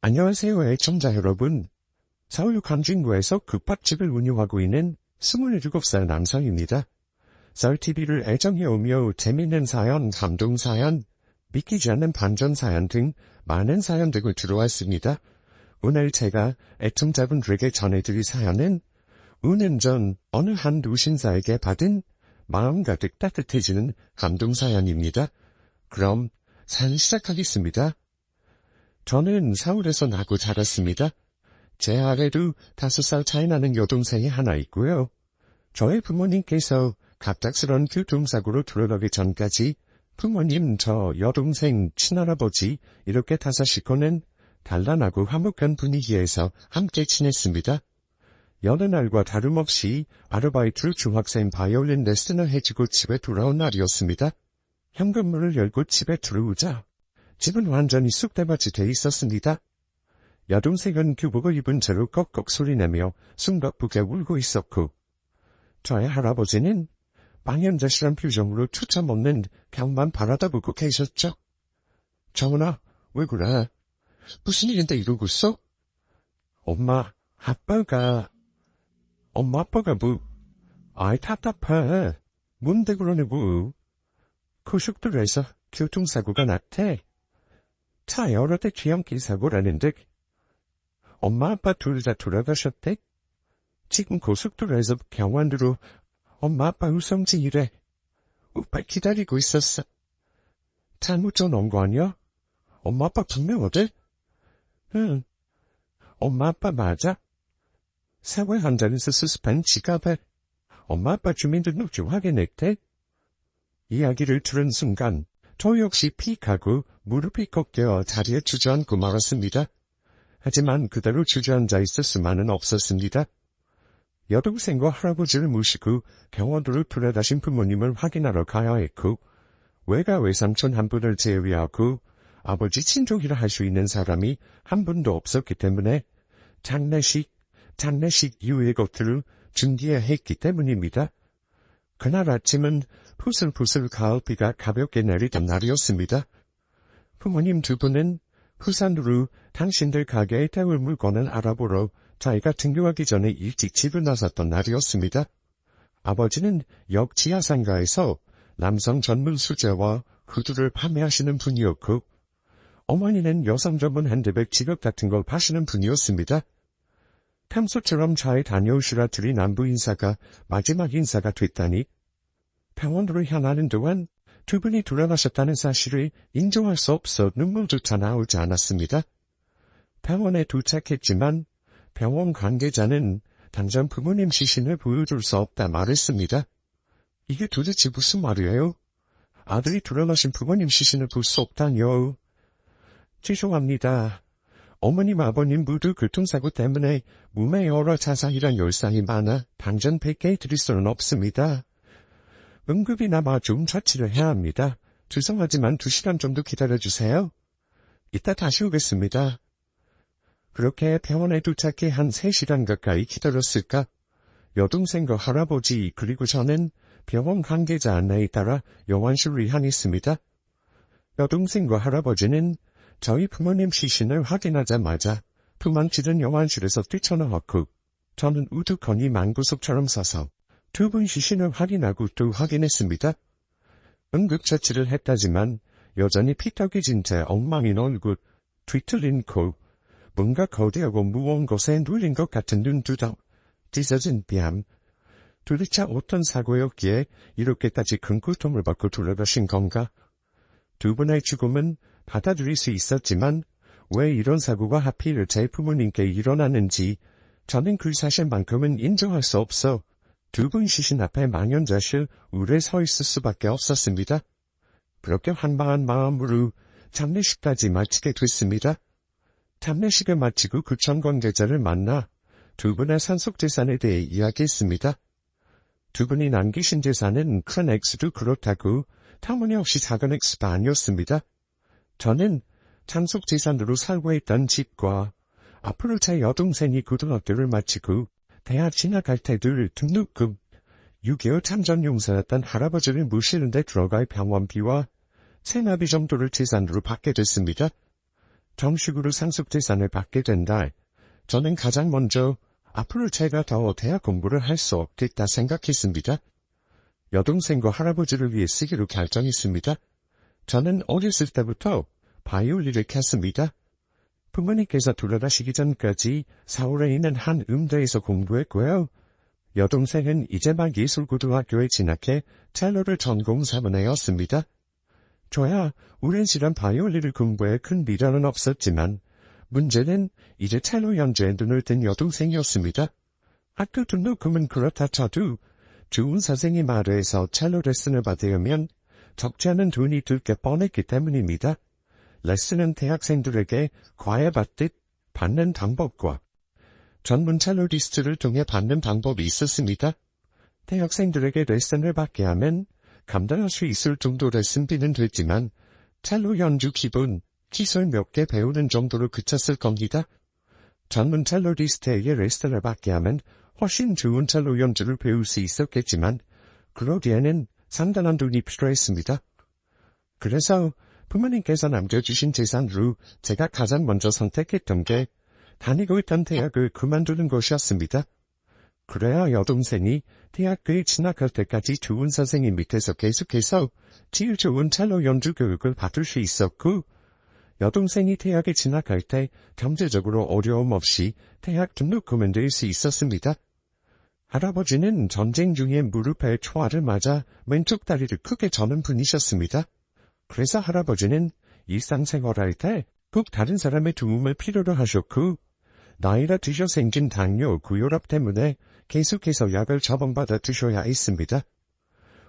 안녕하세요, 애청자 여러분. 서울 광진구에서 국밥집을 운영하고 있는 27살 남성입니다. 썰TV를 애정해오며 재미있는 사연, 감동 사연, 믿기지 않는 반전 사연 등 많은 사연들을 들어왔습니다. 오늘 제가 애청자분들에게 전해드릴 사연은 우는 전 어느 한 누신사에게 받은 마음 가득 따뜻해지는 감동 사연입니다. 그럼 사연 시작하겠습니다. 저는 서울에서 나고 자랐습니다. 제 아래도 5살 차이 나는 여동생이 하나 있고요. 저의 부모님께서 갑작스런 교통사고로 돌아가기 전까지 부모님, 저, 여동생, 친할아버지 이렇게 5 식구는 단란하고 화목한 분위기에서 함께 지냈습니다. 여느 날과 다름없이 아르바이트로 중학생 바이올린 레슨을 해주고 집에 돌아온 날이었습니다. 현관문을 열고 집에 들어오자 집은 완전히 쑥대밭이 돼 있었습니다. 여동생은 교복을 입은 채로 꺽꺽 소리내며 숨가쁘게 울고 있었고 저의 할아버지는 망연자실한 표정으로 투차 먹는 벽만 바라다보고 계셨죠. 정은아, 왜 그래? 무슨 일인데 이러고 있어? 엄마, 아빠가 아이 답답해. 뭔데 그러냐고. 고속도로에서 교통사고가 났대. 차 여러 대 뒤엉킨 사고라는 듯. 엄마 아빠 둘 다 돌아가셨대. 지금 고속도로에서 병원으로 엄마 아빠 우성지이래. 오빠 기다리고 있었어. 잘못 전화온 거 아니야? 엄마 아빠 분명 어딜? 응. 엄마 아빠 맞아. 사고의 현장에서 수습한 지갑에 엄마 아빠 주민등록증 확인했대. 이야기를 들은 순간 저 역시 픽하고 무릎이 꺾여 자리에 주저앉고 말았습니다. 하지만 그대로 주저앉아 있을 수만은 없었습니다. 여동생과 할아버지를 모시고 병원으로 돌아가신 부모님을 확인하러 가야 했고 외가 외삼촌 한 분을 제외하고 아버지 친족이라 할 수 있는 사람이 한 분도 없었기 때문에 장례식 이후의 것들을 준비해야 했기 때문입니다. 그날 아침은 푸슬푸슬 가을비가 가볍게 내리던 날이었습니다. 부모님 두 분은 부산으로 당신들 가게에 태울 물건을 알아보러 저희가 등교하기 전에 일찍 집을 나섰던 날이었습니다. 아버지는 역 지하상가에서 남성 전문 수제와 구두를 판매하시는 분이었고 어머니는 여성 전문 핸드백 지갑 같은 걸 파시는 분이었습니다. 평소처럼 잘 다녀오시라 드린 안부 인사가 마지막 인사가 됐다니 병원으로 향하는 동안 두 분이 돌아가셨다는 사실을 인정할 수 없어 눈물조차 나오지 않았습니다. 병원에 도착했지만 병원 관계자는 당장 부모님 시신을 보여줄 수 없다 말했습니다. 이게 도대체 무슨 말이에요? 아들이 돌아가신 부모님 시신을 볼 수 없다뇨. 죄송합니다. 어머님 아버님 모두 교통사고 때문에 몸에 여러 자상이란 열상이 많아 당장 뵙게 해드릴 수는 없습니다. 응급이나마 좀 처치를 해야 합니다. 죄송하지만 2시간 정도 기다려주세요. 이따 다시 오겠습니다. 그렇게 병원에 도착해 한 3시간 가까이 기다렸을까? 여동생과 할아버지 그리고 저는 병원 관계자 안내에 따라 영안실로 향했습니다. 여동생과 할아버지는 저희 부모님 시신을 확인하자마자 도망치던 영안실에서 뛰쳐나왔고 저는 우두커니 망구석처럼 서서 두 분 시신을 확인하고 또 확인했습니다. 응급처치를 했다지만 여전히 피떡이진 채 엉망인 얼굴, 뒤틀린 코, 뭔가 거대하고 무거운 것에 눌린 것 같은 눈두덩, 찢어진 뺨. 도대체 어떤 사고였기에 이렇게까지 큰 고통을 받고 돌아가신 건가? 두 분의 죽음은 받아들일 수 있었지만 왜 이런 사고가 하필 제 부모님께 일어나는지 저는 그 사실만큼은 인정할 수 없어 두 분 시신 앞에 망연자실 우레 서 있을 수밖에 없었습니다. 그렇게 환망한 마음으로 장례식까지 마치게 됐습니다. 장례식을 마치고 구청 관계자를 만나 두 분의 산속재산에 대해 이야기했습니다. 두 분이 남기신 재산은 큰 액수도 그렇다고 터무니없이 작은 액수도 아니었습니다. 저는 상속재산으로 살고 있던 집과 앞으로 제 여동생이 고등학교를 마치고 대학 진학할 때들 등록금, 6.25 참전용사였던 할아버지를 모시는 데 들어갈 병원비와 생활비 정도를 재산으로 받게 됐습니다. 정식으로 상속재산을 받게 된다. 저는 가장 먼저 앞으로 제가 더 대학 공부를 할 수 없겠다 생각했습니다. 여동생과 할아버지를 위해 쓰기로 결정했습니다. 저는 어렸을 때부터 바이올린을 켰습니다. 부모님께서 돌아가시기 전까지 서울에 있는 한 음대에서 공부했고요. 여동생은 이제 막 예술고등학교에 진학해 첼로를 전공 삼으였습니다. 저야 오랜 시간 바이올린을 공부해 큰 미련은 없었지만 문제는 이제 첼로 연주에 눈을 뜬 여동생이었습니다. 학교 등록금은 그렇다 쳐도 좋은 선생님 아래에서 첼로 레슨을 받으려면 적지 않은 돈이 들 게 뻔했기 때문입니다. 레슨은 대학생들에게 과외 받듯 받는 방법과 전문 첼로리스트를 통해 받는 방법이 있었습니다. 대학생들에게 레슨을 받게 하면 감당할 수 있을 정도 레슨비는 됐지만 첼로 연주 기본, 기술 몇 개 배우는 정도로 그쳤을 겁니다. 전문 첼로리스트에게 레슨을 받게 하면 훨씬 좋은 첼로 연주를 배울 수 있었겠지만 그러기에는 상당한 돈이 필요했습니다. 그래서 부모님께서 남겨주신 재산으로 제가 가장 먼저 선택했던 게 다니고 있던 대학을 그만두는 것이었습니다. 그래야 여동생이 대학교에 진학할 때까지 좋은 선생님 밑에서 계속해서 제일 좋은 첼로 연주 교육을 받을 수 있었고, 여동생이 대학에 진학할 때 경제적으로 어려움 없이 대학 등록금을 낼 수 있었습니다. 할아버지는 전쟁 중에 무릎에 총알을 맞아 왼쪽 다리를 크게 저는 분이셨습니다. 그래서 할아버지는 일상생활할 때 꼭 다른 사람의 도움을 필요로 하셨고, 나이가 드셔 생긴 당뇨, 고혈압 때문에 계속해서 약을 처방받아 드셔야 했습니다.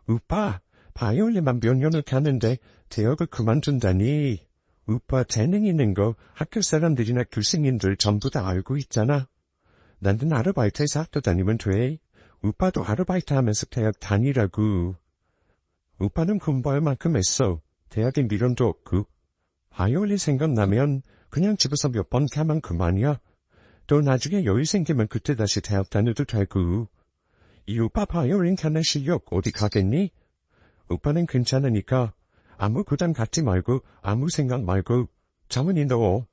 오빠, 바이올린만 몇 년을 가는데 대학을 그만둔다니. 오빠 재능 있는 거 학교 사람들이나 교수님들 전부 다 알고 있잖아. 나는 아르바이트해서 학교 다니면 돼. 오빠도 아르바이트 하면서 대학 다니라고. 오빠는 공부할 만큼 했어. 대학에 미련도 없고. 바이올린 생각나면 그냥 집에서 몇 번 가면 그만이야. 또 나중에 여유 생기면 그때 다시 대학 다녀도 되고. 이 오빠 바이올린 가는 실력 어디 가겠니? 오빠는 괜찮으니까 아무 부담 갖지 말고 아무 생각 말고 정은이 너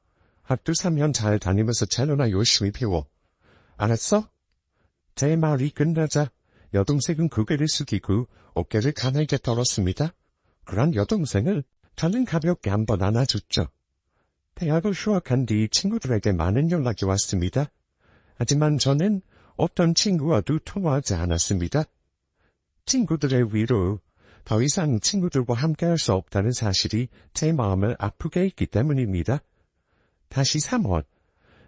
학교 3년 잘 다니면서 첼로나 열심히 배워. 알았어? 제 말이 끝나자 여동생은 고개를 숙이고 어깨를 가늘게 떨었습니다. 그런 여동생을 저는 가볍게 한번 안아줬죠. 대학을 휴학한 뒤 친구들에게 많은 연락이 왔습니다. 하지만 저는 어떤 친구와도 통화하지 않았습니다. 친구들의 위로, 더 이상 친구들과 함께할 수 없다는 사실이 제 마음을 아프게 했기 때문입니다. 다시 3월,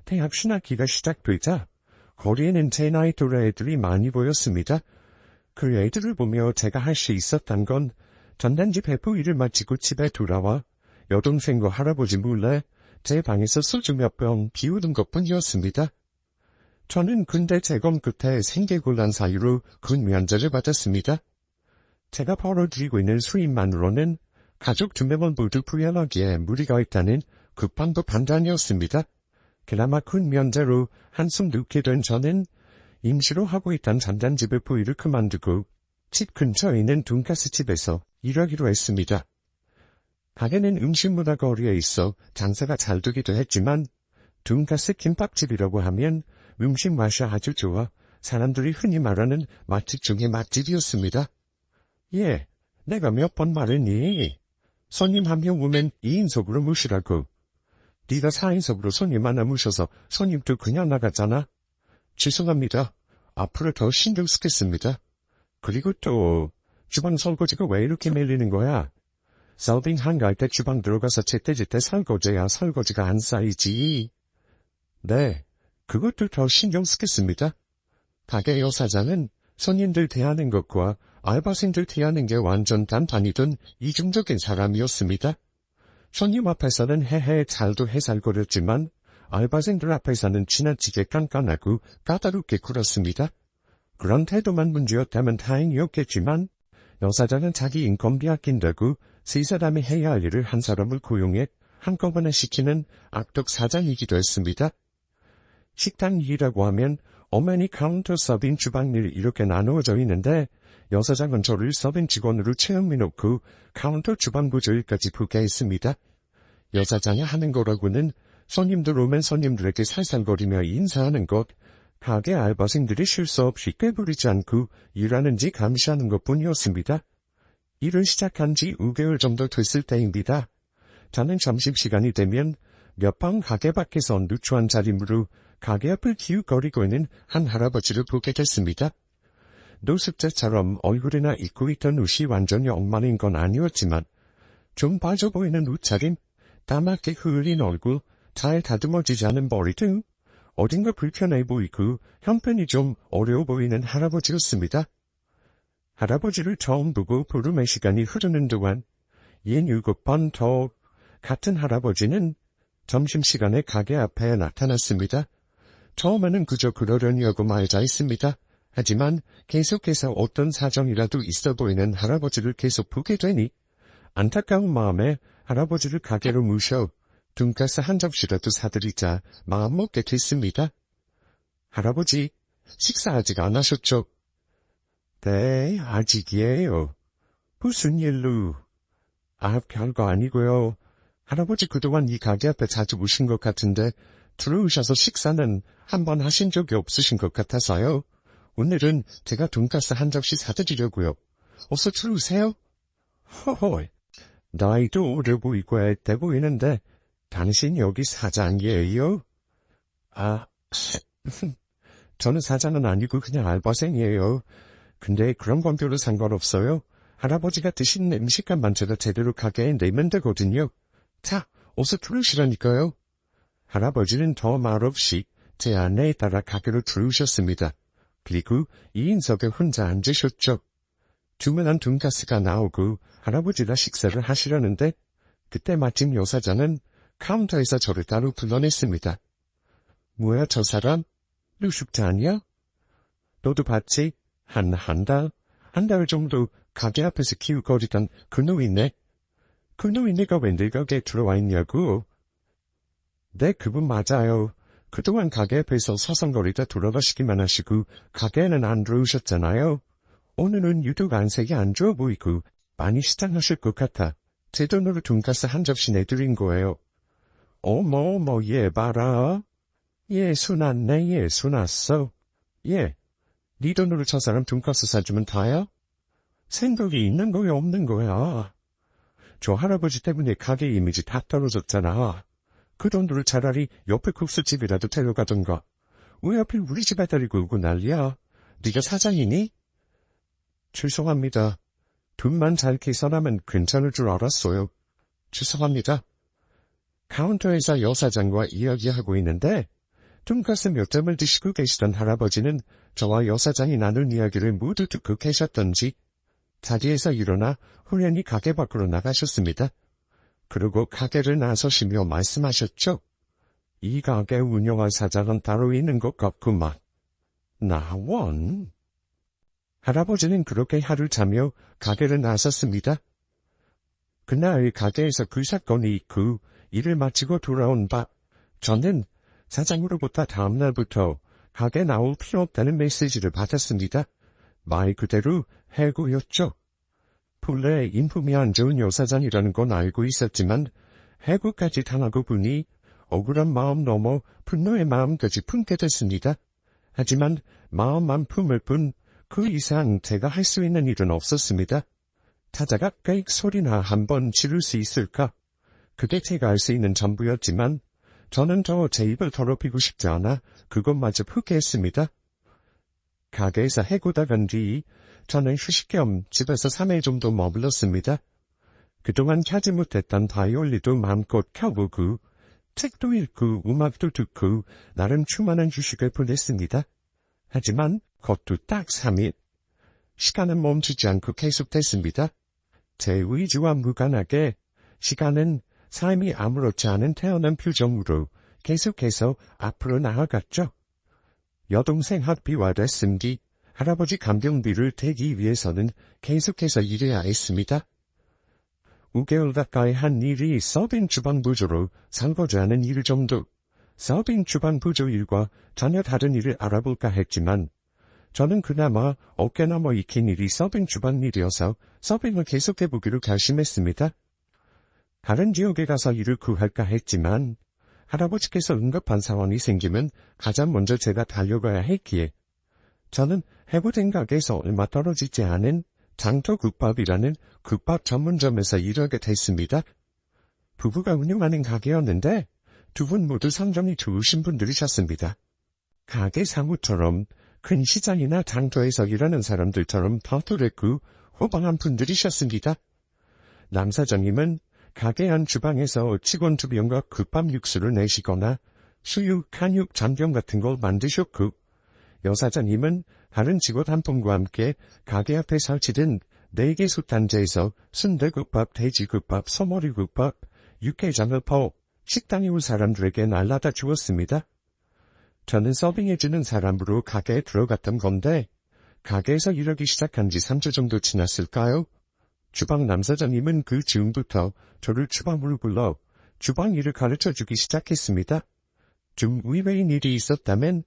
대학 신학기가 시작되자 거리에는 제 나이 또래 애들이 많이 보였습니다. 그 애들을 보며 제가 할 수 있었던 건 전단지 배포 일을 마치고 집에 돌아와 여동생과 할아버지 몰래 제 방에서 소주 몇 병 비우는 것뿐이었습니다. 저는 군대 재검 끝에 생계곤란 사유로 군 면제를 받았습니다. 제가 벌어들이고 있는 수입만으로는 가족 2명은 모두 부양하기에 무리가 있다는 급한도 판단이었습니다. 그나마 군 면제로 한숨 놓게 된 저는 임시로 하고 있던 전단지 배포 일을 그만두고 집 근처에 있는 돈가스 집에서 일하기로 했습니다. 가게는 음식문화 거리에 있어 장사가 잘 되기도 했지만 돈가스 김밥집이라고 하면 음식 맛이 아주 좋아 사람들이 흔히 말하는 맛집 중의 맛집이었습니다. 예, 내가 몇 번 말했니? 손님 한 명 오면 2인석으로 모시라고. 네가 4인석으로 손님 하나 모셔서 손님도 그냥 나갔잖아. 죄송합니다. 앞으로 더 신경 쓰겠습니다. 그리고 또 주방 설거지가 왜 이렇게 밀리는 거야? 서빙 한가할 때 주방 들어가서 제때제때 설거지야 설거지가 안 쌓이지. 네, 그것도 더 신경 쓰겠습니다. 가게 여사장은 손님들 대하는 것과 알바생들 대하는 게 완전 단판이던 이중적인 사람이었습니다. 손님 앞에서는 헤헤 잘도 해살거렸지만 알바생들 앞에서는 지나치게 깐깐하고 까다롭게 굴었습니다. 그런 태도만 문제였다면 다행이었겠지만 여사장은 자기 인건비 아낀다고 세 사람이 해야 할 일을 한 사람을 고용해 한꺼번에 시키는 악덕 사장이기도 했습니다. 식당 일이라고 하면 어머니 카운터 서빙 주방 일 이렇게 나누어져 있는데 여사장은 저를 서빙 직원으로 채용해놓고 카운터 주방 보조일까지 보게 했습니다. 여사장이 하는 거라고는 손님들 오면 손님들에게 살살거리며 인사하는 것, 가게 알바생들이 쉴 새 없이 꾀부리지 않고 일하는지 감시하는 것뿐이었습니다. 일을 시작한 지 5개월 정도 됐을 때입니다. 저는 점심시간이 되면 몇 번 가게 밖에서 누추한 자리무로 가게 앞을 기웃거리고 있는 한 할아버지를 보게 됐습니다. 노숙자처럼 얼굴이나 입고 있던 옷이 완전히 엉망인 건 아니었지만 좀 빠져 보이는 옷차림, 까맣게 흘린 얼굴, 잘 다듬어지지 않은 머리 등 어딘가 불편해 보이고 형편이 좀 어려워 보이는 할아버지였습니다. 할아버지를 처음 보고 보름의 시간이 흐르는 동안 67번 더 같은 할아버지는 점심시간에 가게 앞에 나타났습니다. 처음에는 그저 그러려니 하고 말자 했습니다. 하지만 계속해서 어떤 사정이라도 있어 보이는 할아버지를 계속 보게 되니 안타까운 마음에 할아버지를 가게로 모셔 돈가스 한 접시라도 사드리자 마음먹게 됐습니다. 할아버지, 식사 아직 안 하셨죠? 네, 아직이에요. 무슨 일로? 별거 아니고요. 할아버지 그동안 이 가게 앞에 자주 오신 것 같은데 들어오셔서 식사는 한 번 하신 적이 없으신 것 같아서요. 오늘은 제가 돈가스 한 접시 사드리려고요. 어서 들어오세요. 허허, 나이도 어려 보이고 애 보이는데 당신 여기 사장이에요? 저는 사장은 아니고 그냥 알바생이에요. 근데 그런 건 별로 상관없어요. 할아버지가 드신 음식값만 제대로 가게에 내면 되거든요. 자, 어서 들어오시라니까요. 할아버지는 더 말없이 제 안내에 따라 가게로 들어오셨습니다. 그리고 2인석에 혼자 앉으셨죠. 주문한 돈가스가 나오고 할아버지가 식사를 하시려는데 그때 마침 여사장은 카운터에서 저를 따로 불러냈습니다. 뭐야 저 사람? 노숙자 아니야? 너도 봤지? 한 달 정도 가게 앞에서 기웃거리던 그 노인네? 그 노인네가 왜 내 가게에 들어와 있냐고? 네, 그분 맞아요. 그동안 가게 앞에서 서성거리다 돌아가시기만 하시고 가게에는 안 들어오셨잖아요. 오늘은 유독 안색이 안 좋아 보이고 많이 시장하실 것 같아 제 돈으로 돈가스 한 접시 내드린 거예요. 어머, 얘 봐라. 얘 순났네, 얘 순났어. 얘, 네 돈으로 저 사람 돈가스 사주면 다야? 생각이 있는 거야, 없는 거야? 저 할아버지 때문에 가게 이미지 다 떨어졌잖아. 그 돈으로 차라리 옆에 국수집이라도 데려가던가. 왜 하필 우리 집에 데리고 오고 난리야? 네가 사장이니? 죄송합니다. 돈만 잘 계산하면 괜찮을 줄 알았어요. 죄송합니다. 카운터에서 여사장과 이야기하고 있는데 돈가스 몇 점을 드시고 계시던 할아버지는 저와 여사장이 나눈 이야기를 모두 듣고 계셨던지 자리에서 일어나 후련히 가게 밖으로 나가셨습니다. 그리고 가게를 나서시며 말씀하셨죠. 이 가게 운영할 사장은 따로 있는 것 같구만. 나원? 할아버지는 그렇게 하루 자며 가게를 나섰습니다. 그날 가게에서 그 사건이 있고 일을 마치고 돌아온 저는 사장으로부터 다음날부터 가게 나올 필요 없다는 메시지를 받았습니다. 말 그대로 해고였죠. 본래 인품이 안 좋은 여사장이라는 건 알고 있었지만 해고까지 당하고 보니 억울한 마음 넘어 분노의 마음까지 품게 됐습니다. 하지만 마음만 품을 뿐 그 이상 제가 할 수 있는 일은 없었습니다. 타자가 깨익 소리나 한번 지를 수 있을까? 그게 제가 할 수 있는 전부였지만 저는 더 제 입을 더럽히고 싶지 않아 그것마저 포기했습니다. 가게에서 해고당한 뒤 저는 휴식 겸 집에서 3일 정도 머물렀습니다. 그동안 켜지 못했던 바이올린도 마음껏 켜보고 책도 읽고 음악도 듣고 나름 충만한 휴식을 보냈습니다. 하지만 그것도 딱 3일. 시간은 멈추지 않고 계속됐습니다. 제 의지와 무관하게 시간은 삶이 아무렇지 않은 태어난 표정으로 계속해서 앞으로 나아갔죠. 여동생 학비와 레슨비, 할아버지 간병비를 대기 위해서는 계속해서 일해야 했습니다. 5개월 가까이 한 일이 서빙 주방 부조로 설거지하는 일 정도. 서빙 주방 부조 일과 전혀 다른 일을 알아볼까 했지만 저는 그나마 어깨 넘어 익힌 일이 서빙 주방 일이어서 서빙을 계속해보기로 결심했습니다. 다른 지역에 가서 일을 구할까 했지만 할아버지께서 응급한 상황이 생기면 가장 먼저 제가 달려가야 했기에 저는 해보된 가게에서 얼마 떨어지지 않은 장터국밥이라는 국밥 전문점에서 일하게 됐습니다. 부부가 운영하는 가게였는데 두 분 모두 성정이 좋으신 분들이셨습니다. 가게 사무처럼 큰 시장이나 장터에서 일하는 사람들처럼 터트렸고 호방한 분들이셨습니다. 남 사장님은 가게 안 주방에서 직원 2명과 국밥 육수를 내시거나 수육, 한육, 전병 같은 걸 만드셨고 여 사장님은 다른 직원 한 분과 함께 가게 앞에 설치된 4개 솥단지에서 순대국밥, 돼지국밥, 소머리국밥, 육개장을 퍼 식당에 올 사람들에게 날라다 주었습니다. 저는 서빙해주는 사람으로 가게에 들어갔던 건데 가게에서 일하기 시작한 지 3주 정도 지났을까요? 주방 남사장님은 그 즈음부터 저를 주방으로 불러 주방 일을 가르쳐주기 시작했습니다. 좀 의외인 일이 있었다면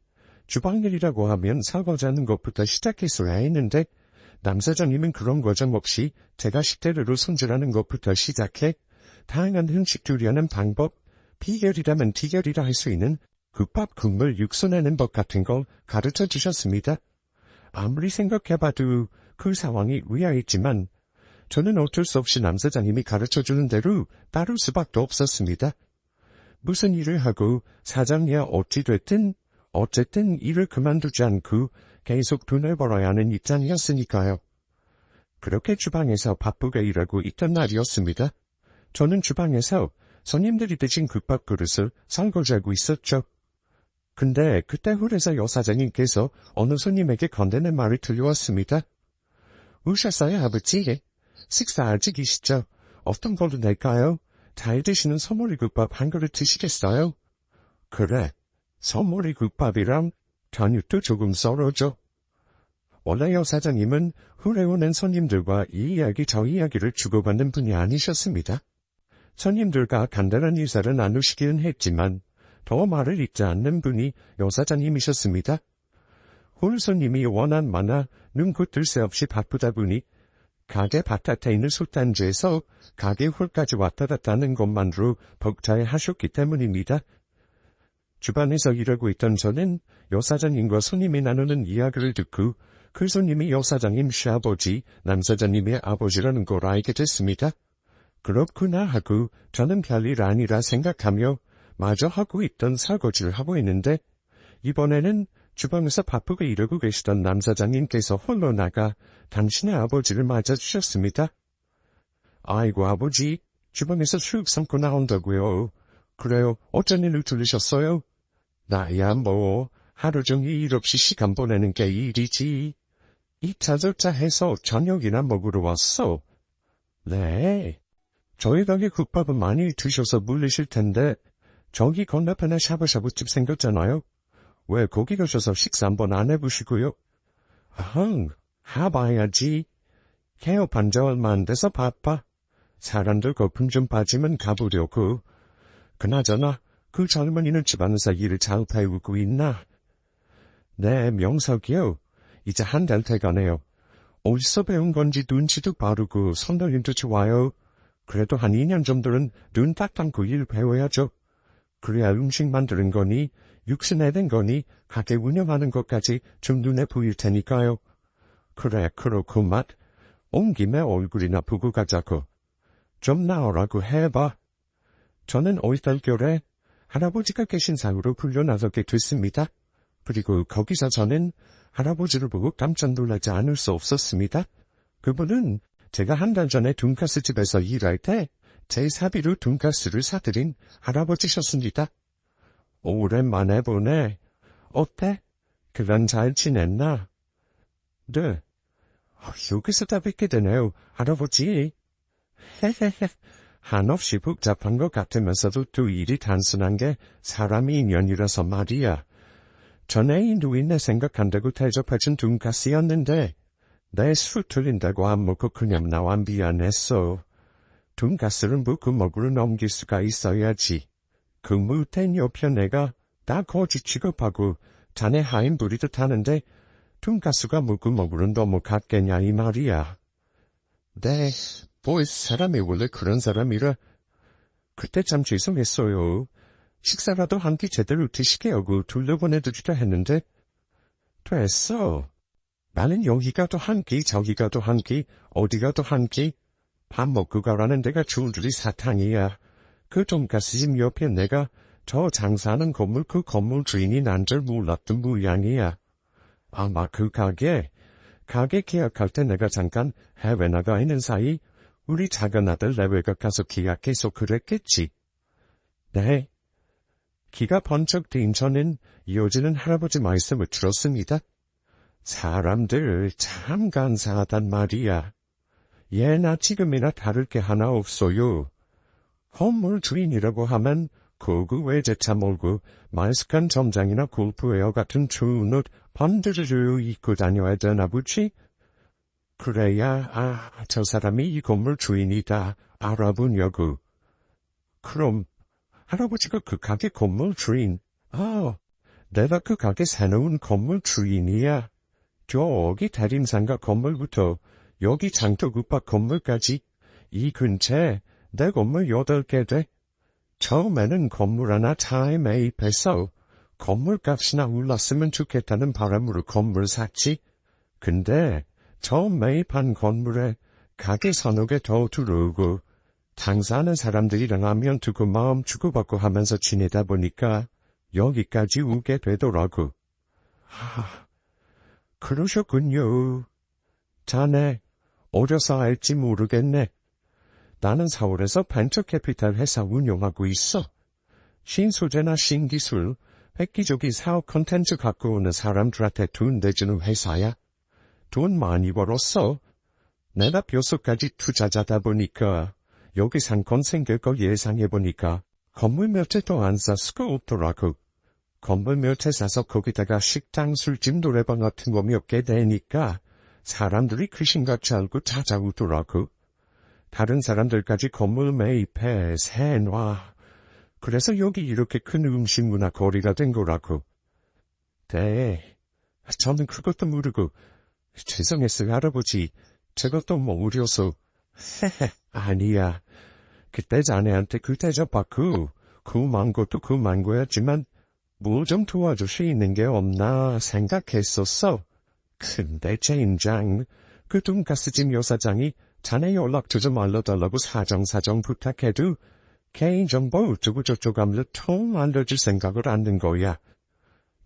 주방 일이라고 하면 설거지하는 것부터 시작했어야 했는데 남사장님은 그런 과정 없이 제가 식재료로 손질하는 것부터 시작해 다양한 음식 조리하는 방법, 비결이라면 티결이라 할 수 있는 국밥 국물 육수 내는 법 같은 걸 가르쳐 주셨습니다. 아무리 생각해봐도 그 상황이 의아했지만 저는 어쩔 수 없이 남 사장님이 가르쳐주는 대로 따를 수밖에 없었습니다. 무슨 일을 하고 사장이야 어찌됐든 어쨌든 일을 그만두지 않고 계속 돈을 벌어야 하는 입장이었으니까요. 그렇게 주방에서 바쁘게 일하고 있던 날이었습니다. 저는 주방에서 손님들이 드신 국밥 그릇을 설거지하고 있었죠. 근데 그때 홀에서 여사장님께서 어느 손님에게 건네는 말이 들려왔습니다. 오셨어요, 아버지? 식사 아직 이시죠? 어떤 걸로 낼까요? 잘 드시는 소머리국밥 한 그릇 드시겠어요? 그래, 소머리국밥이랑 전육도 조금 썰어줘. 원래 여사장님은 홀에 오는 손님들과 이 이야기 저 이야기를 주고받는 분이 아니셨습니다. 손님들과 간단한 인사를 나누시기는 했지만 더 말을 잇지 않는 분이 여사장님이셨습니다. 홀 손님이 워낙 많아 눈코 뜰 새 없이 바쁘다 보니 가게 바깥에 있는 솥단지에서 가게 홀까지 왔다 갔다 하는 것만으로 벅차해 하셨기 때문입니다. 주방에서 일하고 있던 저는 여사장님과 손님이 나누는 이야기를 듣고 그 손님이 여사장님 시아버지, 남사장님의 아버지라는 걸 알게 됐습니다. 그렇구나 하고 저는 별일 아니라 생각하며 마저 하고 있던 설거지를 하고 있는데 이번에는 주방에서 바쁘게 일하고 계시던 남사장님께서 홀로 나가 당신의 아버지를 맞아주셨습니다. 아이고 아버지, 주방에서 수육 삶고 나온다고요. 그래요, 어쩐 일로 들리셨어요? 나야 뭐 하루 종일 일 없이 시간 보내는 게 일이지. 이차저차 해서 저녁이나 먹으러 왔어. 네, 저희 가게 국밥은 많이 드셔서 물리실 텐데 저기 건너편에 샤브샤브집 생겼잖아요. 왜 거기 가셔서 식사 한번 안 해보시고요? 해봐야지. 개업한 지 얼마 안 돼서 바빠. 사람들 거품 좀 빠지면 가보려고. 그나저나 그 젊은이는 집안에서 일을 잘 배우고 있나? 네, 명석이요. 이제 한 달 돼가네요. 어디서 배운 건지 눈치도 빠르고 손놀림도 좋아요. 그래도 한 2년 정도는 눈 딱 감고 일 배워야죠. 그래야 음식 만드는 거니 육수 내는 거니 가게 운영하는 것까지 좀 눈에 보일 테니까요. 그래, 그렇구만. 온 김에 얼굴이나 보고 가자고. 좀 나오라고 해봐. 저는 얼떨결에 할아버지가 계신 상으로 불려나서게 됐습니다. 그리고 거기서 저는 할아버지를 보고 깜짝 놀라지 않을 수 없었습니다. 그분은 제가 한 달 전에 돈가스 집에서 일할 때 제 사비로 돈가스를 사드린 할아버지셨습니다. 오랜만에 보네. 어때? 그간 잘 지냈나? 네. 여기서 다 뵙게 되네요, 할아버지. 헤헤헤. 한없이 복잡한 것 같으면서도 또 일이 단순한 게 사람이 인연이라서 말이야. 전에 이 노인네 생각한다고 대접해준 돈가스였는데 내 술 틀린다고 안 먹고 그냥 나와 미안했어. 돈가스를 먹고 먹으러 넘길 수가 있어야지. 그 못된 옆에 내가 다 거지 취급하고 자네 하인 부리듯 하는데 돈가스가 먹고 먹으러 넘어갔겠냐 이 말이야. 네, 뭐 사람이 원래 그런 사람이라 그때 참 죄송했어요. 식사라도 한 끼 제대로 드시게 하고 둘러보내드리려 했는데. 됐어. 나는 여기가 또 한 끼, 저기가 또 한 끼, 어디가 또 한 끼. 밥 먹고 가라는 데가 줄줄이 사탕이야. 그 돈가스집 옆에 내가 저 장사하는 건물 그 건물 주인이 난 줄 몰랐던 모양이야. 아마 그 가게 계약할 때 내가 잠깐 해외 나가 있는 사이 우리 작은 아들 내외가 가서 계약해서 그랬겠지. 네. 기가 번쩍 뛴 저는 이어지는 할아버지 말씀을 들었습니다. 사람들 참 간사하단 말이야. 예나 지금이나 다를 게 하나 없어요. 건물 주인이라고 하면 고급 외제차 몰고 말쑥한 점장이나 골프웨어 같은 추운 옷 번드르르 입고 다녀야 되나 보지? 그래야 저 사람이 이 건물 주인이다 알아보냐고. 그럼 할아버지가 그 가게 건물 주인. 내가 그 가게 사놓은 건물 주인이야. 저기 대림상가 건물부터 여기 장터구박 건물까지 이 근처에 내 건물 8개 돼. 처음에는 건물 하나 차에 매입해서 건물값이나 올랐으면 좋겠다는 바람으로 건물 샀지. 근데 처음 매입한 건물에 가게 서너 개 더 들어오고 장사하는 사람들이랑 라면 두고 마음 주고받고 하면서 지내다 보니까 여기까지 오게 되더라고. 그러셨군요. 자네 어려서 알지 모르겠네. 나는 서울에서 벤처캐피탈 회사 운영하고 있어. 신소재나 신기술, 획기적인 사업 콘텐츠 갖고 오는 사람들한테 돈 내주는 회사야. 돈 많이 벌었어. 내가 뼛속까지 투자자다 보니까 여기 상권 생길 거 예상해보니까 건물 몇 채 더 안 살 수가 없더라고. 건물 몇 채 사서 거기다가 식당, 술집, 노래방 같은 거 몇 개 되니까 사람들이 귀신같이 알고 찾아오더라고. 다른 사람들까지 건물 매입해, 세놔. 그래서 여기 이렇게 큰 음식 문화 거리가 된 거라고. 저는 그것도 모르고, 죄송했어요, 할아버지. 저것도 모르려서. 아니야. 그때 자네한테 그 대접받고, 그만 것도 그만 거였지만, 뭘 좀 도와줄 수 있는 게 없나 생각했었어. 근데 젠장, 그 돈가스집 여사장이 자네 연락처 좀 알려달라고 사정사정 부탁해도 개인정보 어쩌고저쩌고 하면서 통 알려줄 생각을 안 든 거야.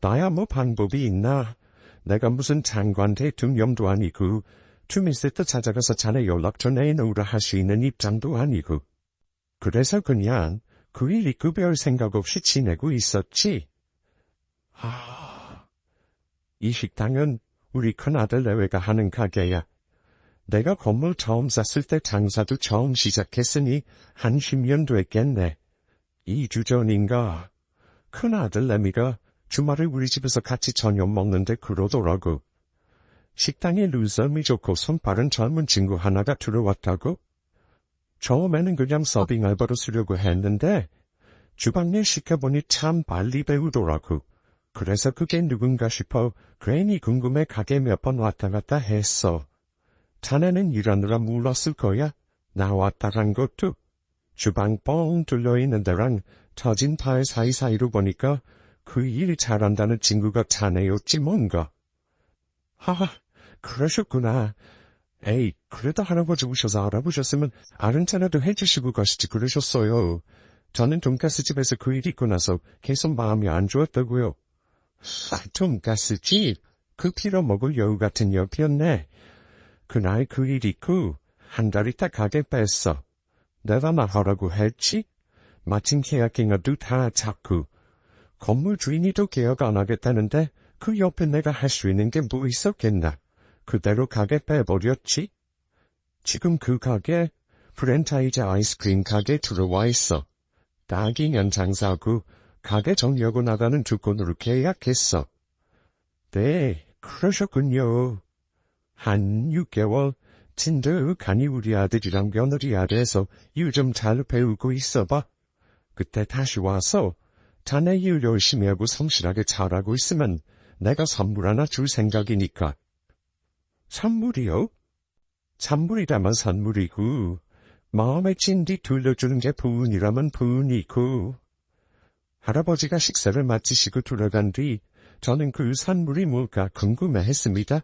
나야 뭐 방법이 있나. 내가 무슨 장관 대통령도 아니고 주민센터 찾아가서 자네 연락처 내놓으라 할 수 있는 입장도 아니고. 그래서 그냥 그 일 있고 별 생각 없이 지내고 있었지. 이 식당은 우리 큰아들 내외가 하는 가게야. 내가 건물 처음 샀을 때 장사도 처음 시작했으니 한 10년 됐겠네. 2주 전인가. 큰아들 내미가 주말에 우리 집에서 같이 저녁 먹는데 그러더라고. 식당에 눈썰미 좋고 손 빠른 젊은 친구 하나가 들어왔다고? 처음에는 그냥 서빙 알바로 쓰려고 했는데 주방일 시켜보니 참 빨리 배우더라고. 그래서 그게 누군가 싶어 괜히 궁금해 가게 몇 번 왔다 갔다 했어. 자네는 일하느라 몰랐을 거야. 나 왔다 간 것도. 주방 뻥 뚫려있는 데랑 터진 타일 사이사이로 보니까 그 일 잘한다는 친구가 자네였지 뭔가. 그러셨구나. 에이, 그래도 할아버지 오셔서 알아보셨으면 아는 차라도 해주시고 가시지 그러셨어요. 저는 돈가스집에서 그 일 있고 나서 계속 마음이 안 좋았다고요. 돈가스집? 그 빌어먹을 여우 같은 옆이었네. 그날 그 일 있고 한 달 있다 가게 뺐어. 내가 나가라고 했지? 마침 계약갱어도 다 잡고. 건물 주인이 또 계약 안 하겠다는데 그 옆에 내가 할 수 있는 게 뭐 있었겠나. 그대로 가게 빼버렸지. 지금 그 가게 프랜차이즈 아이스크림 가게 들어와 있어. 딱 2년 장사하고 가게 정리하고 나가는 조건으로 계약했어. 네, 그러셨군요. 한 6개월 진득하니 우리 아들이랑 며느리 아래에서 일 좀 잘 배우고 있어봐. 그때 다시 와서 자네 일 열심히 하고 성실하게 잘하고 있으면 내가 선물 하나 줄 생각이니까. 선물이요? 선물이라면 선물이고 마음에 진디 둘러주는 게 부은이라면 부은이고. 할아버지가 식사를 마치시고 돌아간 뒤 저는 그 산물이 뭘까 궁금해했습니다.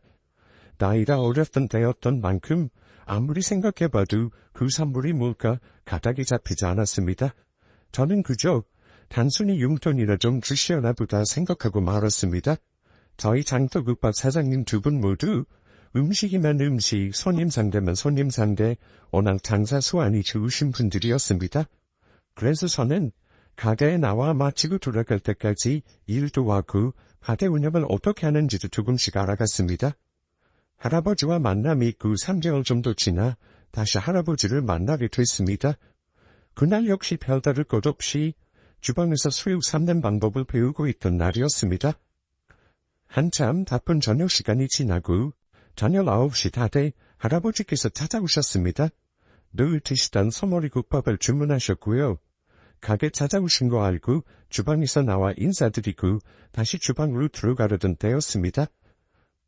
나이가 어렸던 때였던 만큼 아무리 생각해봐도 그 산물이 뭘까 가닥이 잡히지 않았습니다. 저는 그저 단순히 용돈이나 좀 주시려나 보다 생각하고 말았습니다. 저희 장터국밥 사장님 두 분 모두 음식이면 음식, 손님 상대면 손님 상대, 워낙 장사 수완이 좋으신 분들이었습니다. 그래서 저는 가게에 나와 마치고 돌아갈 때까지 일도 하고 가게 운영을 어떻게 하는지도 조금씩 알아갔습니다. 할아버지와 만남이 그 3개월 정도 지나 다시 할아버지를 만나게 됐습니다. 그날 역시 별다를 것 없이 주방에서 수육 삶는 방법을 배우고 있던 날이었습니다. 한참 바쁜 저녁 시간이 지나고 저녁 9시 다 돼 할아버지께서 찾아오셨습니다. 늘 드시던 소머리 국밥을 주문하셨고요. 가게 찾아오신 거 알고 주방에서 나와 인사드리고 다시 주방으로 들어가려던 때였습니다.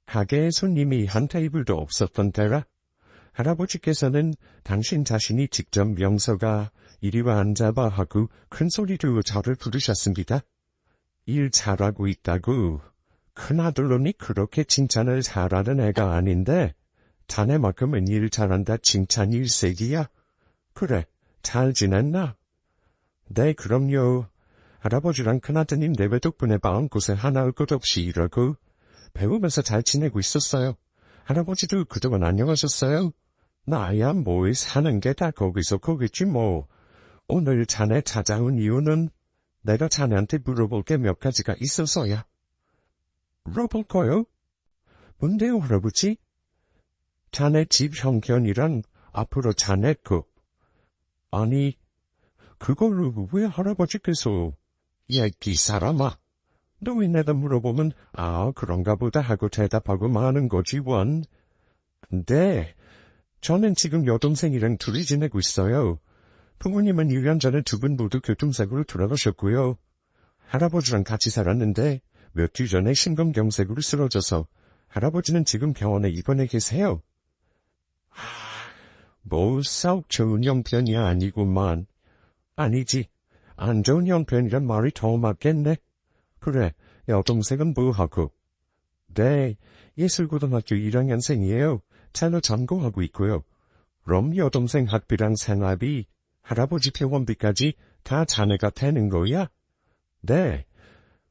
가게에 손님이 한 테이블도 없었던 때라 할아버지께서는 당신 자신이 직접 명서가 이리 와 앉아봐 하고 큰 소리로 저를 부르셨습니다. 일 잘하고 있다고. 큰아들놈이 그렇게 칭찬을 잘하는 애가 아닌데 자네만큼은 일 잘한다 칭찬 일색이야. 그래, 잘 지냈나? 네, 그럼요. 할아버지랑 큰아드님 내외 덕분에 마음고생 하나 할 것 없이 일하고 배우면서 잘 지내고 있었어요. 할아버지도 그동안 안녕하셨어요? 나야 뭐 사는 게 다 거기서 거겠지 뭐. 오늘 자네 찾아온 이유는 내가 자네한테 물어볼 게 몇 가지가 있어서야. 물어볼 거요? 뭔데요, 할아버지? 자네 집 형편이랑 앞으로 자네 아니, 그걸로 왜 할아버지께서 이 사람아. 너 왜 내가 물어보면 그런가 보다 하고 대답하고 마는 거지 원. 근데 저는 지금 여동생이랑 둘이 지내고 있어요. 부모님은 1년 전에 두 분 모두 교통사고로 돌아가셨고요. 할아버지랑 같이 살았는데 몇 주 전에 심근경색으로 쓰러져서 할아버지는 지금 병원에 입원해 계세요. 뭐 썩 좋은 형편이 아니구만. 아니지, 안 좋은 형편이란 말이 더 맞겠네. 그래, 여동생은 뭐하고? 네, 예술고등학교 1학년생이에요. 첼로 전공하고 있고요. 그럼 여동생 학비랑 생활비, 할아버지 병원비까지 다 자네가 되는 거야? 네,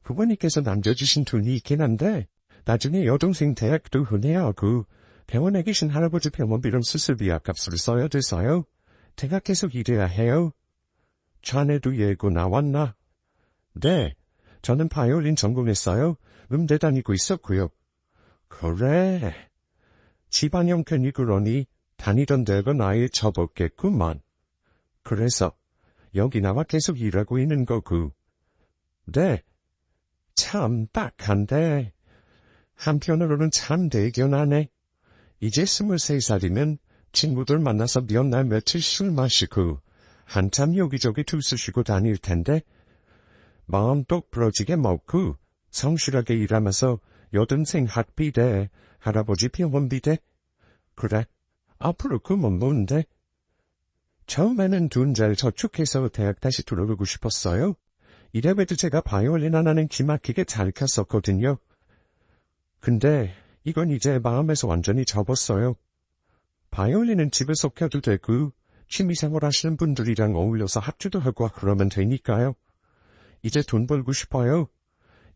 부모님께서 남겨주신 돈이 있긴 한데 나중에 여동생 대학도 흔해야 하고 병원에 계신 할아버지 병원비랑 수술비 아값으로 써야 돼서요. 제가 계속 일해야 해요. 자네도 예고 나왔나? 네, 저는 바이올린 전공했어요. 음대 다니고 있었고요. 그래, 집안 형편이 그러니 다니던 데가 나이 접었겠구만. 그래서 여기 나와 계속 일하고 있는 거고. 네, 참 딱한데 한편으로는 참 대견하네. 이제 23살이면 친구들 만나서 몇 날 며칠 술 마시고 한참 여기저기 투쓰시고 다닐 텐데 마음 똑 부러지게 먹고 성실하게 일하면서 여동생 학비 대 할아버지 병원비 대. 그래, 앞으로 그건 뭔데? 처음에는 돈 잘 저축해서 대학 다시 들어가고 싶었어요. 이래봬도 제가 바이올린 하나는 기막히게 잘 켰었거든요. 근데 이건 이제 마음에서 완전히 접었어요. 바이올린은 집에서 켜도 되고 취미생활 하시는 분들이랑 어울려서 합주도 하고 그러면 되니까요. 이제 돈 벌고 싶어요.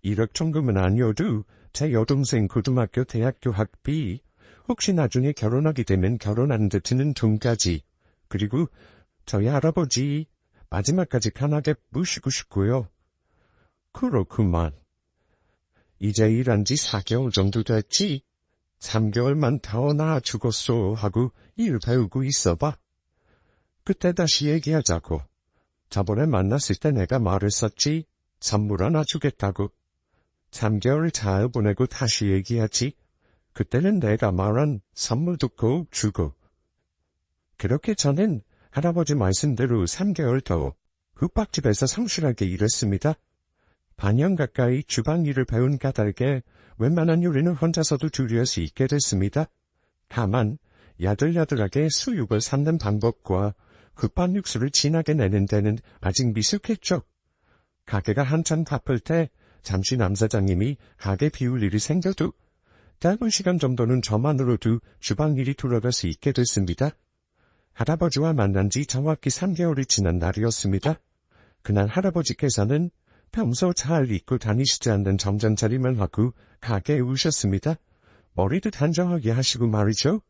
1억 정도는 아니어도 제 여동생 고등학교 대학교 학비, 혹시 나중에 결혼하게 되면 결혼하는 데 드는 돈까지, 그리고 저희 할아버지 마지막까지 편하게 모시고 싶고요. 그렇구만. 이제 일한 지 4개월 정도 됐지. 3개월만 더 나아 죽었소 하고 일 배우고 있어봐. 그때 다시 얘기하자고. 저번에 만났을 때 내가 말했었지. 선물 하나 주겠다고. 3개월 잘 보내고 다시 얘기하지. 그때는 내가 말한 선물도 꼭 주고. 그렇게 저는 할아버지 말씀대로 3개월 더 국밥집에서 성실하게 일했습니다. 반년 가까이 주방 일을 배운 까닭에 웬만한 요리는 혼자서도 조리할 수 있게 됐습니다. 다만 야들야들하게 수육을 삶는 방법과 급한 육수를 진하게 내는 데는 아직 미숙했죠. 가게가 한참 바쁠 때 잠시 남사장님이 가게 비울 일이 생겨도 짧은 시간 정도는 저만으로도 주방 일이 돌아갈 수 있게 됐습니다. 할아버지와 만난 지 정확히 3개월이 지난 날이었습니다. 그날 할아버지께서는 평소 잘 입고 다니시지 않는 정장차림을 하고 가게에 오셨습니다. 머리도 단정하게 하시고 말이죠.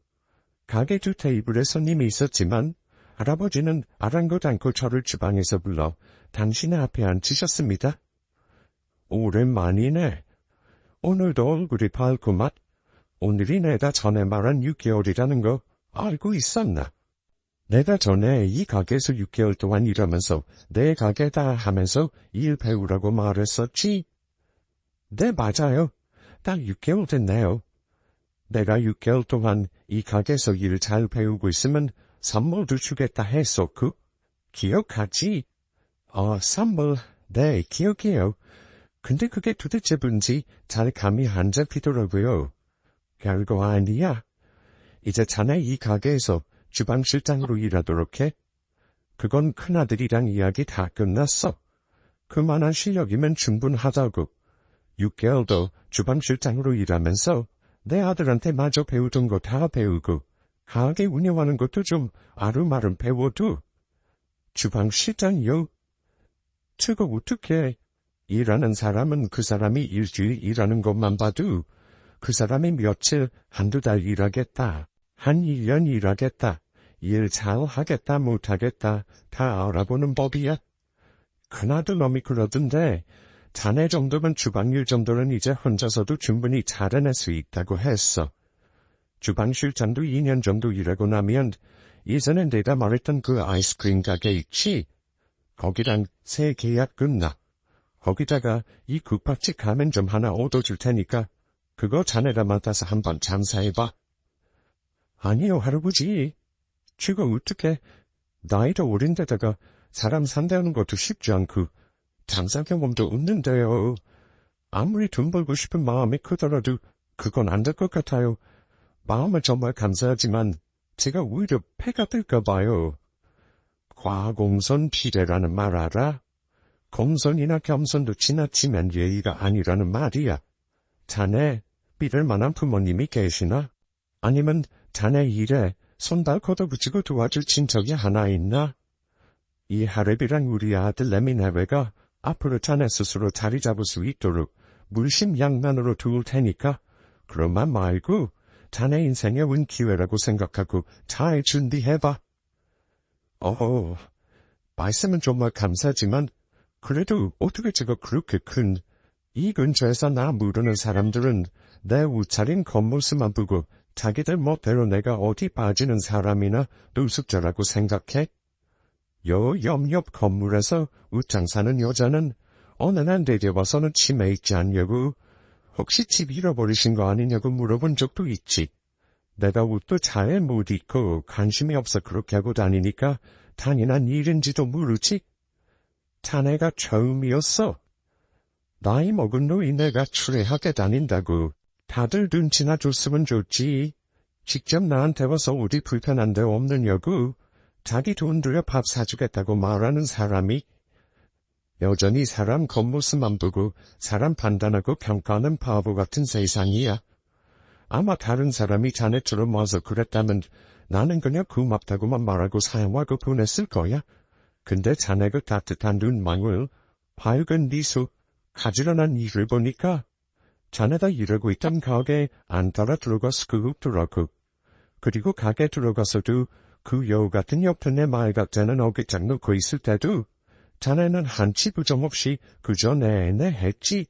가게 두 테이블에 손님이 있었지만 할아버지는 아랑곳 않고 저를 주방에서 불러 당신의 앞에 앉히셨습니다. 오랜만이네. 오늘도 얼굴이 밝구만. 오늘이 내가 전에 말한 6개월이라는 거 알고 있었나? 내가 전에 이 가게에서 6개월 동안 일하면서 내 가게다 하면서 일 배우라고 말했었지? 네, 맞아요. 딱 6개월 됐네요. 내가 6개월 동안 이 가게에서 일 잘 배우고 있으면 선물도 주겠다 했었고, 기억하지? 선물, 네, 기억해요. 근데 그게 도대체 뭔지 잘 감이 안 잡히더라고요. 별거 아니야. 이제 자네 이 가게에서 주방실장으로 일하도록 해. 그건 큰아들이랑 이야기 다 끝났어. 그만한 실력이면 충분하다고. 6개월도 주방실장으로 일하면서 내 아들한테 마저 배우던 거 다 배우고 가게 운영하는 것도 좀 아름아름 배워도. 주방실장이요? 저거 어떡해. 일하는 사람은 그 사람이 일주일 일하는 것만 봐도 그 사람이 며칠, 한두 달 일하겠다. 한 1년 일하겠다. 일 잘하겠다 못하겠다 다 알아보는 법이야. 큰아들 놈이 그러던데 자네 정도면 주방일 정도는 이제 혼자서도 충분히 잘해낼 수 있다고 했어. 주방실장도 2년 정도 일하고 나면 예전에 내가 말했던 그 아이스크림 가게 있지? 거기랑 새 계약 끝나. 거기다가 이 국밥집 가면 좀 하나 얻어줄 테니까 그거 자네가 맡아서 한번 장사해봐. 아니요, 할아버지. 지가 어떻게 나이도 어린데다가 사람 산다는 것도 쉽지 않고 장사 경험도 없는데요. 아무리 돈 벌고 싶은 마음이 크더라도 그건 안 될 것 같아요. 마음은 정말 감사하지만 제가 오히려 폐가 될까 봐요. 과공선 비례라는 말 알아? 공선이나 겸손도 지나치면 예의가 아니라는 말이야. 자네 믿을 만한 부모님이 계시나? 아니면 자네 일에 손발 걷어붙이고 도와줄 친척이 하나 있나? 이 하랩이랑 우리 아들 레미네외가 앞으로 자네 스스로 자리 잡을 수 있도록 물심양면으로 도울 테니까 그런만 말고 자네 인생의 운 기회라고 생각하고 잘 준비해봐. 말씀은 정말 감사하지만 그래도 어떻게 제가 그렇게 큰 이 근처에서 나 모르는 사람들은 내 옷차림 겉모습만 보고 자기들 멋대로 내가 어디 빠지는 사람이나 노숙자라고 생각해? 옆 건물에서 옷장 사는 여자는 어느 날 내게 와서는 치매 있지 않냐고 혹시 집 잃어버리신 거 아니냐고 물어본 적도 있지. 내가 옷도 잘 못 입고 관심이 없어 그렇게 하고 다니니까 당연한 일인지도 모르지. 자네가 처음이었어. 나이 먹은 노인네가 추레하게 다닌다고 다들 눈치나 줬으면 좋지. 직접 나한테 와서 어디 불편한 데 없느냐고 자기 돈 들여 밥 사주겠다고 말하는 사람이 여전히 사람 겉모습만 보고 사람 판단하고 평가하는 바보 같은 세상이야. 아마 다른 사람이 자네처럼 와서 그랬다면 나는 그냥 고맙다고만 말하고 사양하고 보냈을 거야. 근데 자네 그 따뜻한 눈망울, 밝은 미소, 가지런한 일을 보니까 자네가 일하고 있던 가게에 안 따라 들어가서 그윽더라고. 그리고 가게 들어가서도 그 여우 같은 옆에 내 말 같다는 어깃장 놓고 있을 때도 자네는 한치 부정 없이 그저 내내 했지.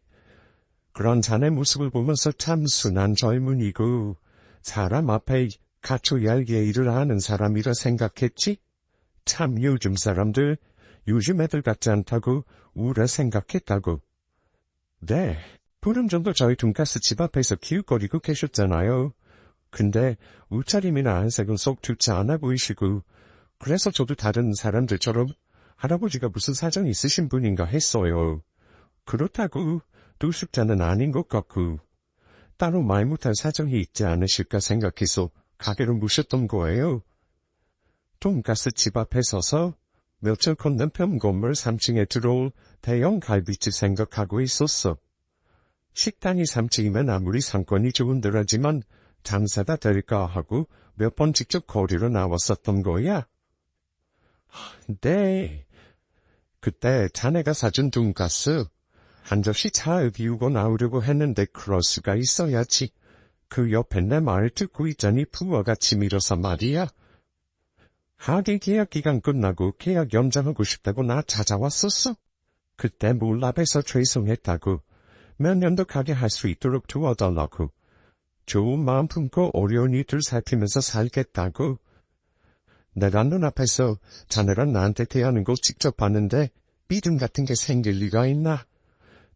그런 자네 모습을 보면서 참 순한 젊은이고 사람 앞에 갖춰야 할 예의를 아는 사람이라 생각했지. 참 요즘 사람들, 요즘 애들 같지 않다고 우울해 생각했다고. 네, 보름 정도 저희 돈가스 집 앞에서 기웃거리고 계셨잖아요. 근데 옷차림이나 안색은 속 좋지 않아 보이시고 그래서 저도 다른 사람들처럼 할아버지가 무슨 사정이 있으신 분인가 했어요. 그렇다고 노숙자는 아닌 것 같고 따로 말 못할 사정이 있지 않으실까 생각해서 가게를 모셨던 거예요. 돈가스 집 앞에 서서 며칠 건너편 건물 3층에 들어올 대형 갈비집 생각하고 있었어. 식당이 3층이면 아무리 상권이 좋은데라지만 장사다 될까 하고 몇 번 직접 거리로 나왔었던 거야. 네. 그때 자네가 사준 돈가스 한 접시 차에 비우고 나오려고 했는데 그럴 수가 있어야지. 그 옆에 내 말 듣고 있자니 부어같이 밀어서 말이야. 하계 계약 기간 끝나고 계약 연장하고 싶다고 나 찾아왔었어. 그때 몰라봬서 죄송했다고. 몇 년 더 가게 할 수 있도록 도와달라고. 좋은 마음 품고 어려운 이들 살피면서 살겠다고. 내가 눈앞에서 자네랑 나한테 대하는 거 직접 봤는데 믿음 같은 게 생길 리가 있나.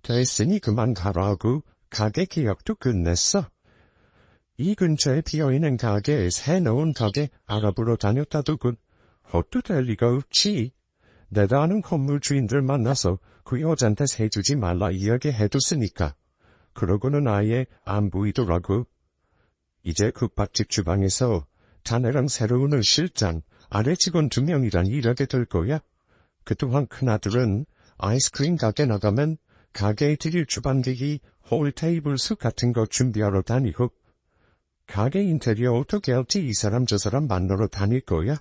됐으니 그만 가라고 가게 계약도 끝냈어. 이 근처에 비어있는 가게에 새로운 가게 알아보러 다녔다더군. 헛도 될 리가 없지. 내가 아는 건물 주인들 만나서 그 여잔테 세주지 말라 이야기해뒀으니까. 그러고는 아예 안 보이더라고. 이제 국밥집 주방에서 자네랑 새로운 실장, 아래 직원 2명이랑 일하게 될 거야. 그동안 큰아들은 아이스크림 가게 나가면 가게에 드릴 주방기기, 홀 테이블 수 같은 거 준비하러 다니고, 가게 인테리어 어떻게 할지 이 사람 저 사람 만나러 다닐 거야.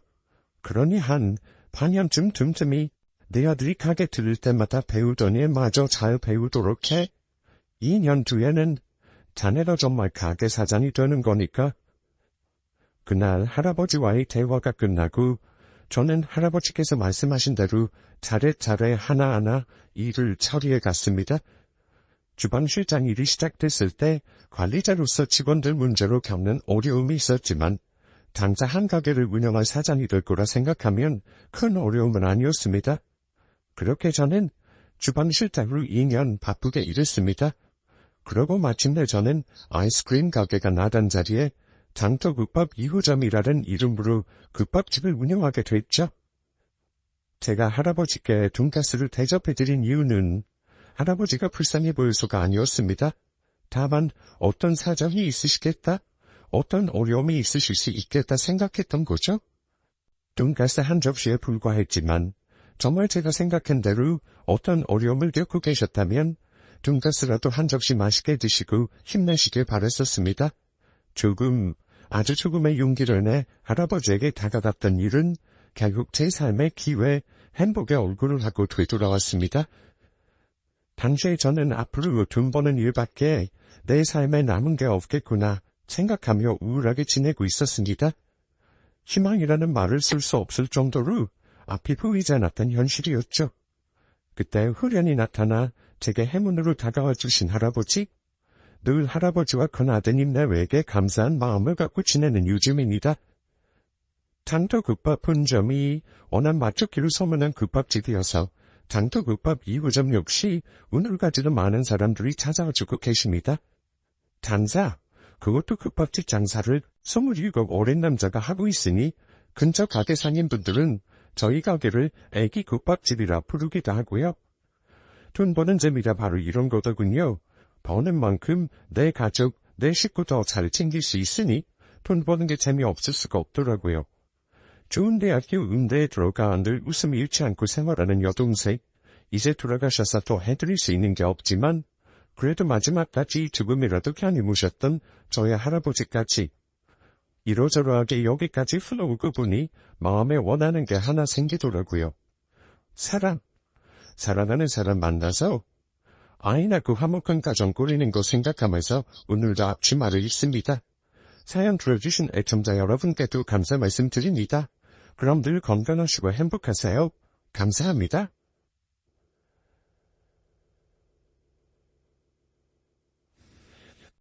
그러니 한 반년쯤 틈틈이 내 아들이 가게 들을 때마다 배우더니 마저 잘 배우도록 해. 2년 뒤에는 자네가 정말 가게 사장이 되는 거니까. 그날 할아버지와의 대화가 끝나고 저는 할아버지께서 말씀하신 대로 차례차례 하나하나 일을 처리해 갔습니다. 주방실장 일이 시작됐을 때 관리자로서 직원들 문제로 겪는 어려움이 있었지만 당자 한 가게를 운영할 사장이 될 거라 생각하면 큰 어려움은 아니었습니다. 그렇게 저는 주방실장으로 2년 바쁘게 일했습니다. 그러고 마침내 저는 아이스크림 가게가 나던 자리에 장터국밥 2호점이라는 이름으로 국밥집을 운영하게 됐죠. 제가 할아버지께 돈가스를 대접해드린 이유는 할아버지가 불쌍해 보여서가 아니었습니다. 다만 어떤 사정이 있으시겠다, 어떤 어려움이 있으실 수 있겠다 생각했던 거죠. 돈가스 한 접시에 불과했지만 정말 제가 생각한 대로 어떤 어려움을 겪고 계셨다면 돈가스라도 한 접시 맛있게 드시고 힘내시길 바랬었습니다. 아주 조금의 용기를 내 할아버지에게 다가갔던 일은 결국 제 삶의 기회, 행복의 얼굴을 하고 되돌아왔습니다. 당시에 저는 앞으로 돈 버는 일밖에 내 삶에 남은 게 없겠구나 생각하며 우울하게 지내고 있었습니다. 희망이라는 말을 쓸 수 없을 정도로 앞이 보이지 않았던 현실이었죠. 그때 후련히 나타나 제게 행운으로 다가와 주신 할아버지, 늘 할아버지와 큰아드님 내외에게 감사한 마음을 갖고 지내는 요즘입니다. 장터국밥 본점이 워낙 맛좋기로 소문난 국밥집이어서 장터국밥 2호점 역시 오늘까지도 많은 사람들이 찾아와주고 계십니다. 장사, 그것도 국밥집 장사를 27 어린 남자가 하고 있으니 근처 가게 상인분들은 저희 가게를 애기 국밥집이라 부르기도 하고요. 돈 버는 재미가 바로 이런 거더군요. 버는 만큼 내 가족, 내 식구 더 잘 챙길 수 있으니 돈 버는 게 재미없을 수가 없더라고요. 좋은 대학교 음대에 들어가 늘 웃음이 잃지 않고 생활하는 여동생, 이제 돌아가셔서 더 해드릴 수 있는 게 없지만 그래도 마지막까지 조금이라도 견인무셨던 저의 할아버지까지 이러저러하게 여기까지 흘러오고 보니 마음에 원하는 게 하나 생기더라고요. 사랑하는 사람 만나서 아이 낳고 화목한 가정 꾸리는 거 생각하면서 오늘도 앞치마를 입습니다. 사연 들어주신 애청자 여러분께도 감사 말씀드립니다. 그럼 늘 건강하시고 행복하세요. 감사합니다.